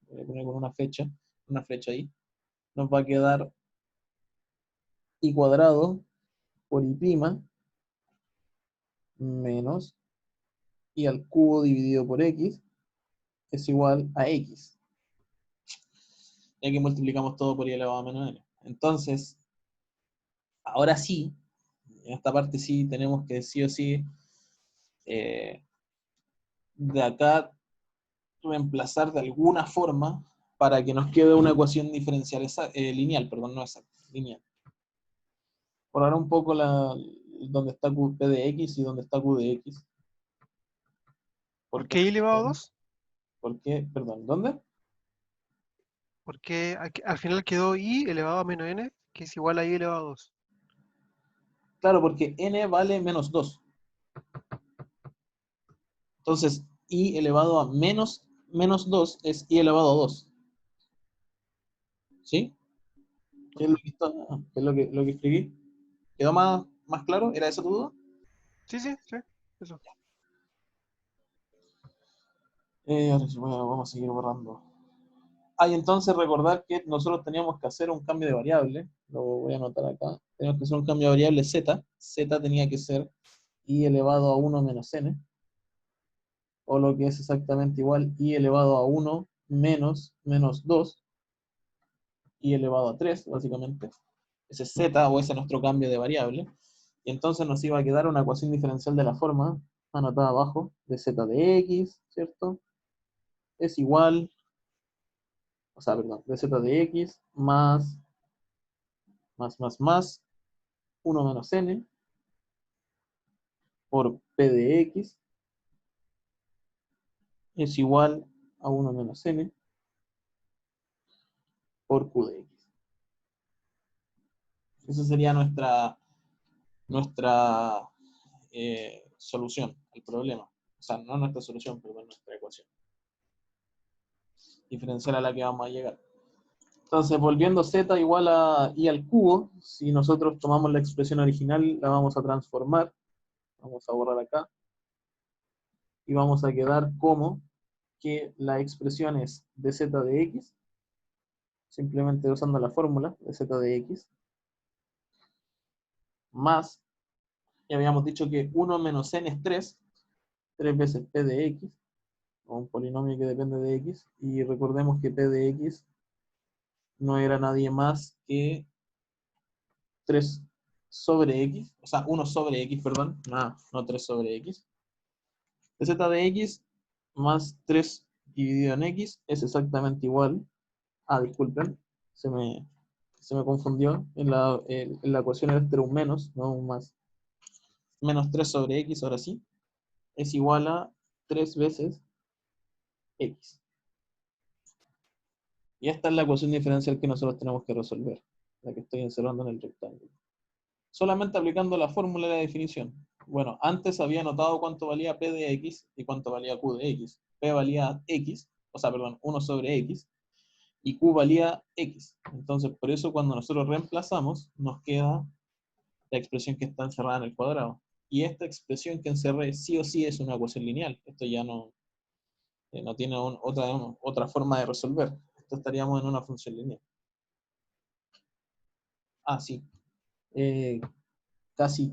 voy a poner con una flecha ahí, nos va a quedar i cuadrado por i prima menos i al cubo dividido por x es igual a x. Y aquí multiplicamos todo por i elevado a menos n. Entonces, ahora sí, en esta parte sí tenemos que sí o sí de acá reemplazar de alguna forma para que nos quede una ecuación diferencial lineal, perdón, no exacta, lineal. Por ahora un poco donde está p de x y donde está q de x. ¿Por qué i elevado a 2? ¿Por qué? Perdón, ¿dónde? Porque al final quedó i elevado a menos n, que es igual a i elevado a 2. Claro, porque n vale menos 2. Entonces, i elevado a menos 2 es i elevado a 2. ¿Sí? ¿Qué es lo que, qué es lo que escribí? ¿Quedó más claro? ¿Era esa tu duda? Sí, sí, sí, eso. Ahora sí, bueno, vamos a seguir borrando. Y entonces recordar que nosotros teníamos que hacer un cambio de variable. Lo voy a anotar acá. Teníamos que hacer un cambio de variable z. Z tenía que ser i elevado a 1 menos n. O lo que es exactamente igual i elevado a 1 menos 2. I elevado a 3, básicamente. Ese es z, o ese es nuestro cambio de variable. Y entonces nos iba a quedar una ecuación diferencial de la forma anotada abajo, de z de x, ¿cierto? Es igual, o sea, perdón, de z de x más 1 menos n por p de x es igual a 1 menos n por q de x. Esa sería nuestra solución al problema. O sea, no nuestra solución, pero nuestra ecuación diferencial a la que vamos a llegar. Entonces, volviendo z igual a i al cubo, si nosotros tomamos la expresión original, la vamos a transformar. Vamos a borrar acá. Y vamos a quedar como que la expresión es de z de x, simplemente usando la fórmula de z de x, más, ya habíamos dicho que 1 menos n es 3 veces p de x, o un polinomio que depende de x, y recordemos que p de x no era nadie más que 3 sobre x, o sea, 1 sobre x, perdón, no 3 sobre x. De z de x más 3 dividido en x es exactamente igual. Disculpen, se me confundió. En la ecuación era un menos, no un más. Menos 3 sobre x, ahora sí, es igual a 3 veces x. Y esta es la ecuación diferencial que nosotros tenemos que resolver, la que estoy encerrando en el rectángulo. Solamente aplicando la fórmula de la definición. Bueno, antes había notado cuánto valía p de x y cuánto valía q de x. P valía x, o sea, perdón, 1 sobre x, y q valía x. Entonces, por eso cuando nosotros reemplazamos, nos queda la expresión que está encerrada en el cuadrado. Y esta expresión que encerré sí o sí es una ecuación lineal. Esto ya no tiene otra forma de resolver. Esto estaríamos en una función lineal. Sí. Casi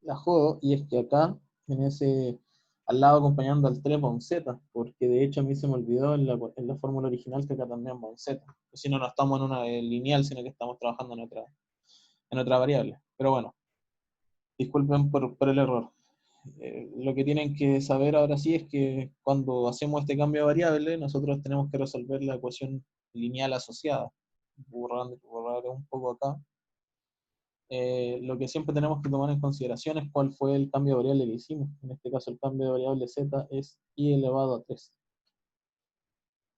la jodo, y es que acá, al lado acompañando al 3 va un z, porque de hecho a mí se me olvidó en la fórmula original que acá también va un z. Si no, no estamos en una lineal, sino que estamos trabajando en otra variable. Pero bueno, disculpen por el error. Lo que tienen que saber ahora sí es que cuando hacemos este cambio de variable, nosotros tenemos que resolver la ecuación lineal asociada. Borrar un poco acá. Lo que siempre tenemos que tomar en consideración es cuál fue el cambio de variable que hicimos. En este caso, el cambio de variable z es i elevado a 3.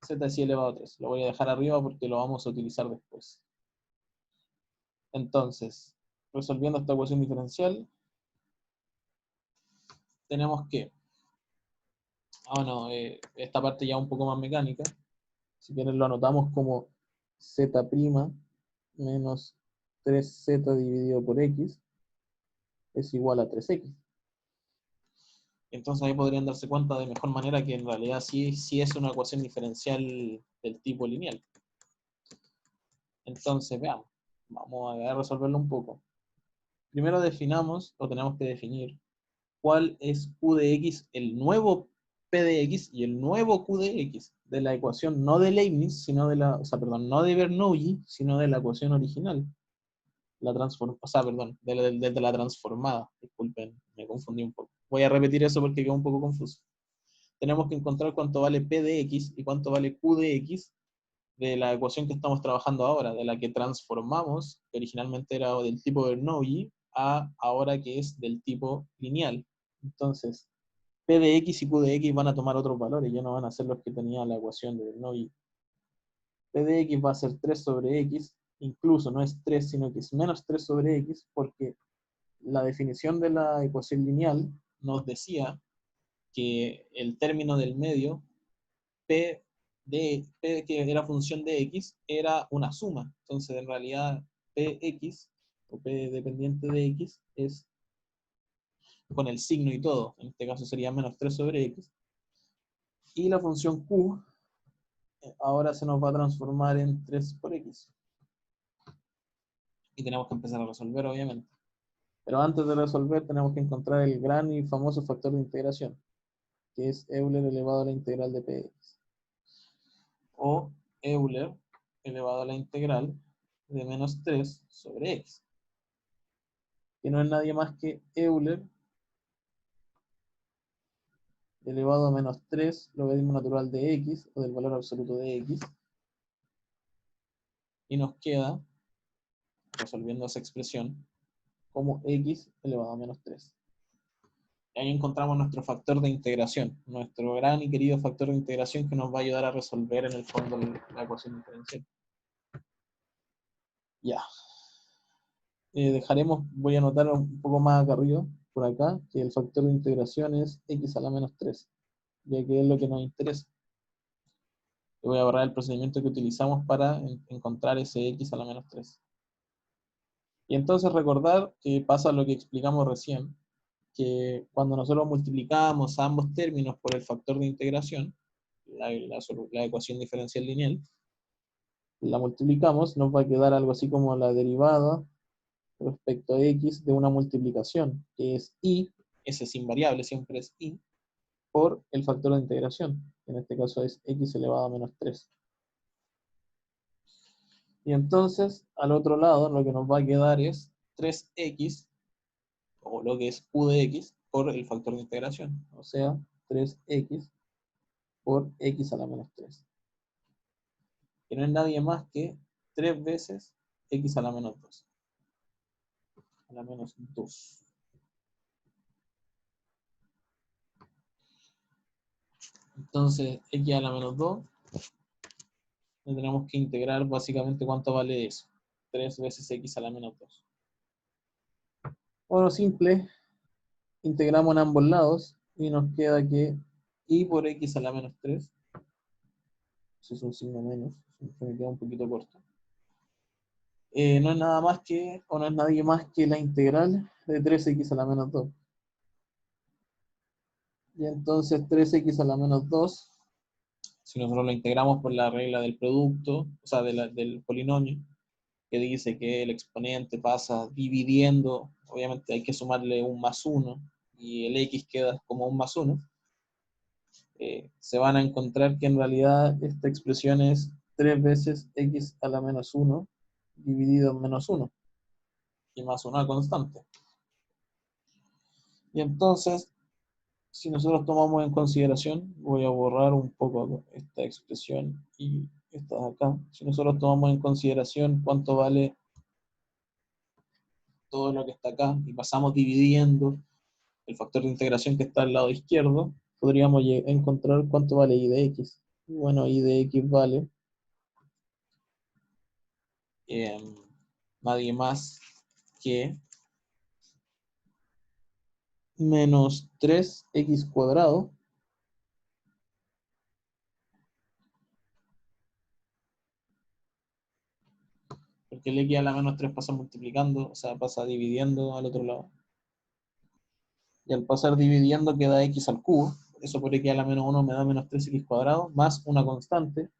Z es i elevado a 3. Lo voy a dejar arriba porque lo vamos a utilizar después. Entonces, resolviendo esta ecuación diferencial, tenemos que, esta parte ya un poco más mecánica, si quieren lo anotamos como z' menos 3z dividido por x es igual a 3x. Entonces ahí podrían darse cuenta de mejor manera que en realidad sí es una ecuación diferencial del tipo lineal. Entonces, veamos. Vamos a resolverlo un poco. Primero definamos, o tenemos que definir, cuál es q de x, el nuevo p de x y el nuevo q de x de la ecuación no de Leibniz, sino de la, o sea, perdón, no de Bernoulli, sino de la ecuación original. De la transformada. Disculpen, me confundí un poco. Voy a repetir eso porque quedó un poco confuso. Tenemos que encontrar cuánto vale p de x y cuánto vale q de x de la ecuación que estamos trabajando ahora, de la que transformamos, que originalmente era del tipo Bernoulli, a ahora que es del tipo lineal. Entonces, p de x y q de x van a tomar otros valores, ya no van a ser los que tenía la ecuación de Bernoulli. P de x va a ser 3 sobre x, incluso no es 3, sino que es menos 3 sobre x, porque la definición de la ecuación lineal nos decía que el término del medio, P que era función de x, era una suma. Entonces, en realidad, Px, o P dependiente de x, es con el signo y todo. En este caso sería menos 3 sobre x. Y la función q ahora se nos va a transformar en 3 por x. Y tenemos que empezar a resolver, obviamente. Pero antes de resolver, tenemos que encontrar el gran y famoso factor de integración, que es Euler elevado a la integral de Px. O Euler elevado a la integral de menos 3 sobre x. Que no es nadie más que Euler elevado a menos 3 logaritmo natural de x, o del valor absoluto de x. Y nos queda, resolviendo esa expresión, como x elevado a menos 3. Y ahí encontramos nuestro factor de integración, nuestro gran y querido factor de integración que nos va a ayudar a resolver en el fondo la ecuación diferencial. Ya. Voy a anotar un poco más acá arriba, por acá, que el factor de integración es x a la menos 3, ya que es lo que nos interesa. Y voy a borrar el procedimiento que utilizamos para encontrar ese x a la menos 3. Y entonces recordar que pasa lo que explicamos recién, que cuando nosotros multiplicamos a ambos términos por el factor de integración, la ecuación diferencial lineal, la multiplicamos, nos va a quedar algo así como la derivada respecto a x de una multiplicación, que es y, ese es invariable, siempre es y, por el factor de integración, que en este caso es x elevado a menos 3. Y entonces, al otro lado, lo que nos va a quedar es 3x, o lo que es q de x, por el factor de integración, o sea, 3x por x a la menos 3. Que no es nadie más que 3 veces x a la menos 2. A la menos 2. Entonces, x a la menos 2, le tenemos que integrar básicamente cuánto vale eso. 3 veces x a la menos 2. Bueno, simple, integramos en ambos lados y nos queda que y por x a la menos 3, eso es un signo menos, se me queda un poquito corto, no es nada más que, o no es nadie más que la integral de 3x a la menos 2. Y entonces 3x a la menos 2, si nosotros lo integramos por la regla del producto, o sea, del polinomio, que dice que el exponente pasa dividiendo, obviamente hay que sumarle un más 1, y el x queda como un más 1, se van a encontrar que en realidad esta expresión es 3 veces x a la menos 1 dividido en menos 1, y más una constante. Y entonces, si nosotros tomamos en consideración, voy a borrar un poco esta expresión y esta de acá. Si nosotros tomamos en consideración cuánto vale todo lo que está acá y pasamos dividiendo el factor de integración que está al lado izquierdo, podríamos encontrar cuánto vale y de x. Y bueno, y de x vale nadie más que menos 3x cuadrado porque el x a la menos 3 pasa multiplicando, o sea, pasa dividiendo al otro lado. Y al pasar dividiendo queda x al cubo. Eso por x a la menos 1 me da menos 3x cuadrado, más una constante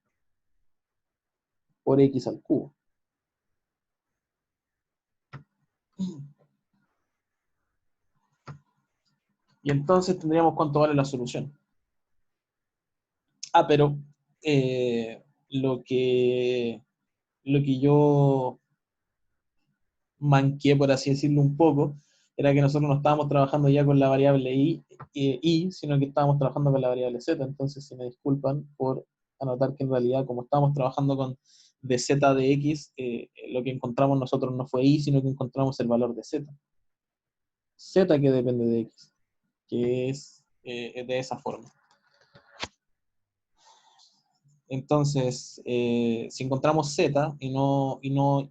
por x al cubo. Y entonces tendríamos cuánto vale la solución. Ah, pero lo que yo manqué, por así decirlo, un poco, era que nosotros no estábamos trabajando ya con la variable y, sino que estábamos trabajando con la variable z. Entonces, si me disculpan por anotar que en realidad, como estábamos trabajando con de z de x, lo que encontramos nosotros no fue y, sino que encontramos el valor de z. Z que depende de x, que es de esa forma. Entonces, si encontramos z y no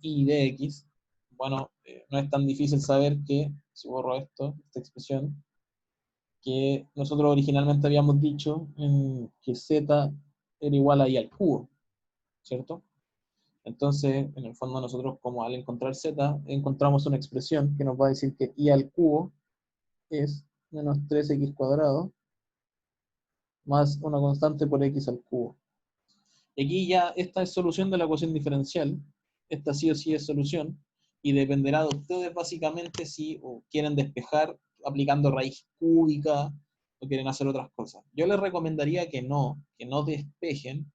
y de x, bueno, no es tan difícil saber que, si borro esta expresión, que nosotros originalmente habíamos dicho que z era igual a y al cubo, ¿cierto? Entonces, en el fondo nosotros, como al encontrar z, encontramos una expresión que nos va a decir que y al cubo es menos 3x cuadrado más una constante por x al cubo. Y aquí ya esta es solución de la ecuación diferencial, esta sí o sí es solución, y dependerá de ustedes básicamente si quieren despejar aplicando raíz cúbica o quieren hacer otras cosas. Yo les recomendaría que no despejen,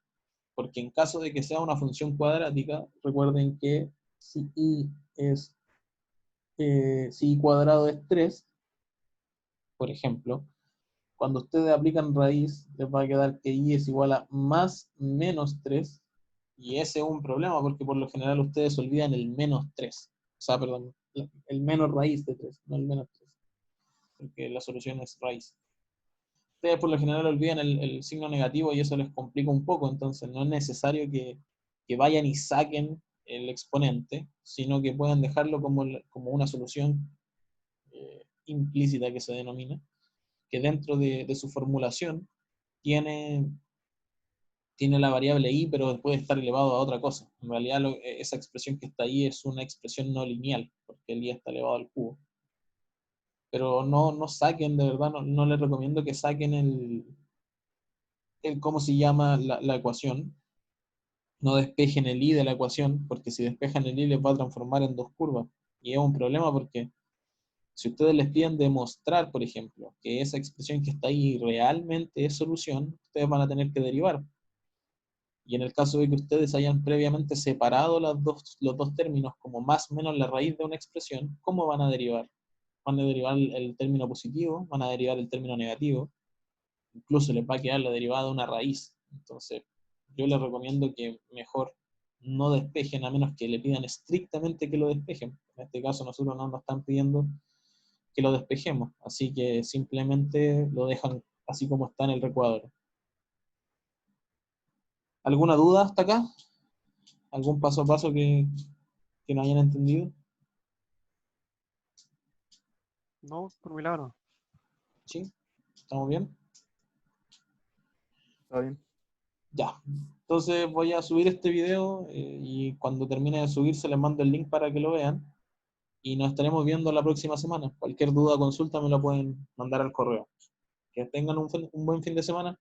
porque en caso de que sea una función cuadrática, recuerden que si y cuadrado es 3, por ejemplo, cuando ustedes aplican raíz, les va a quedar que y es igual a más menos 3, y ese es un problema, porque por lo general ustedes olvidan el menos 3. O sea, perdón, el menos raíz de 3, no el menos 3, porque la solución es raíz. Ustedes por lo general olvidan el signo negativo y eso les complica un poco, entonces no es necesario que vayan y saquen el exponente, sino que puedan dejarlo como una solución implícita que se denomina, que dentro de su formulación tiene la variable i, pero puede estar elevado a otra cosa. En realidad esa expresión que está ahí es una expresión no lineal, porque el i está elevado al cubo. Pero no saquen, de verdad, no les recomiendo que saquen cómo se llama la ecuación. No despejen el i de la ecuación, porque si despejan el i les va a transformar en dos curvas. Y es un problema porque si ustedes les piden demostrar, por ejemplo, que esa expresión que está ahí realmente es solución, ustedes van a tener que derivar. Y en el caso de que ustedes hayan previamente separado los dos términos como más o menos la raíz de una expresión, ¿cómo van a derivar? Van a derivar el término positivo, van a derivar el término negativo, incluso les va a quedar la derivada de una raíz. Entonces, yo les recomiendo que mejor no despejen, a menos que le pidan estrictamente que lo despejen. En este caso, nosotros no nos están pidiendo que lo despejemos, así que simplemente lo dejan así como está en el recuadro. ¿Alguna duda hasta acá? ¿Algún paso a paso que no hayan entendido? No, por mi lado no. ¿Sí? ¿Estamos bien? ¿Está bien? Ya. Entonces voy a subir este video y cuando termine de subirse les mando el link para que lo vean y nos estaremos viendo la próxima semana. Cualquier duda o consulta me lo pueden mandar al correo. Que tengan un buen fin de semana.